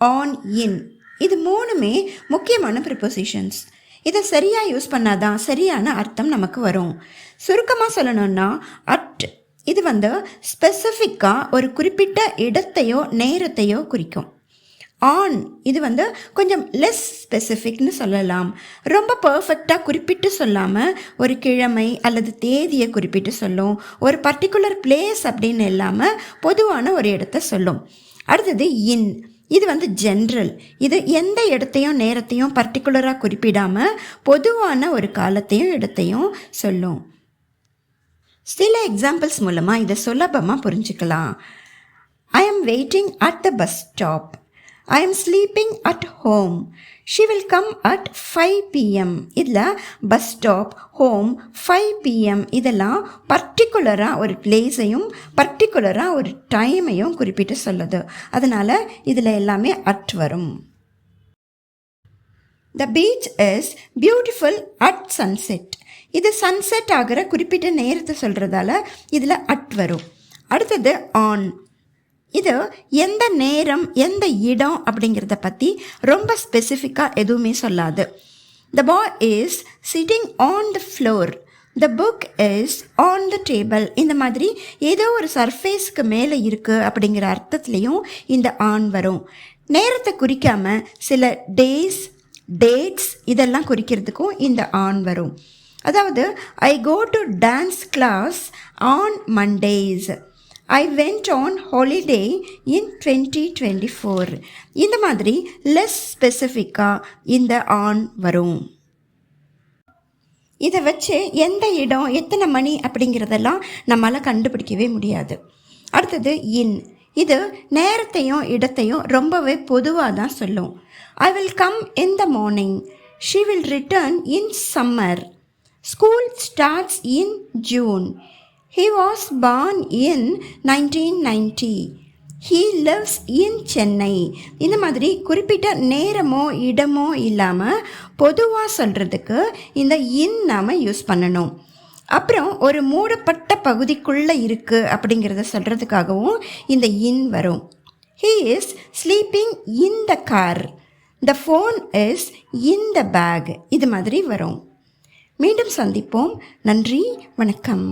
On, இன். இது மூணுமே முக்கியமான ப்ரிப்போசிஷன்ஸ். இதை சரியாக யூஸ் பண்ணாதான் சரியான அர்த்தம் நமக்கு வரும். சுருக்கமாக சொல்லணும்னா அட் இது ஸ்பெசிஃபிக்காக ஒரு குறிப்பிட்ட இடத்தையோ நேரத்தையோ குறிக்கும். ஆன் இது கொஞ்சம் லெஸ் ஸ்பெசிஃபிக்னு சொல்லலாம். ரொம்ப பர்ஃபெக்டாக குறிப்பிட்டு சொல்லாமல் ஒரு கிழமை அல்லது தேதியை குறிப்பிட்டு சொல்லும். ஒரு பர்டிகுலர் பிளேஸ் அப்படின்னு இல்லாமல் பொதுவான ஒரு இடத்த சொல்லும். அடுத்தது இன் இது ஜென்ரல். இது எந்த இடத்தையும் நேரத்தையும் பர்டிகுலராக குறிப்பிடாமல் பொதுவான ஒரு காலத்தையும் இடத்தையும் சொல்லும். சில எக்ஸாம்பிள்ஸ் மூலமாக இதை சுலபமாக புரிஞ்சுக்கலாம். I am waiting at the bus stop. I am sleeping at home. She will come at 5 p.m. இதில் பஸ் ஸ்டாப், ஹோம், 5 p.m. இதெல்லாம் பர்டிகுலராக ஒரு பிளேஸையும் பர்டிகுலராக ஒரு டைமையும் குறிப்பிட்டு சொல்லுது. அதனால் இதில் எல்லாமே அட் வரும். The beach is beautiful at sunset. இது சன்செட் ஆகிற குறிப்பிட்ட நேரத்தை சொல்கிறதால இதில் அட் வரும். அடுத்தது ஆன். இது எந்த நேரம் எந்த இடம் அப்படிங்கிறத பற்றி ரொம்ப ஸ்பெசிஃபிக்காக எதுவுமே சொல்லாது. The boy is sitting on the floor. The book is on the table. இந்த மாதிரி ஏதோ ஒரு சர்ஃபேஸ்க்கு மேலே இருக்குது அப்படிங்கிற அர்த்தத்துலேயும் இந்த ஆன் வரும். நேரத்தை குறிக்காமல் சில டேஸ், டேட்ஸ் இதெல்லாம் குறிக்கிறதுக்கும் இந்த ஆன் வரும். அதாவது I go to dance class on Mondays. I went on holiday in 2024. இந்த மாதிரி லெஸ் ஸ்பெசிஃபிக்காக இந்த ஆன் வரும். இதை வச்சு எந்த இடம் எத்தனை மணி அப்படிங்கிறதெல்லாம் நம்மளால் கண்டுபிடிக்கவே முடியாது. அடுத்தது இன். இது நேரத்தையும் இடத்தையும் ரொம்பவே பொதுவாக தான் சொல்லும். I will come in the morning. She will return in summer. School starts in June. He was born in 1990. He lives in Chennai. இந்த மாதிரி குறிப்பிட்ட நேரமோ இடமோ இல்லாமல் பொதுவாக சொல்கிறதுக்கு இந்த இன் நாம் யூஸ் பண்ணணும். அப்புறம் ஒரு மூடப்பட்ட பகுதிக்குள்ளே இருக்குது அப்படிங்கிறத சொல்கிறதுக்காகவும் இந்த இன் வரும். He is sleeping in the car. The phone is in the bag. இது மாதிரி வரும். மீண்டும் சந்திப்போம். நன்றி, வணக்கம்.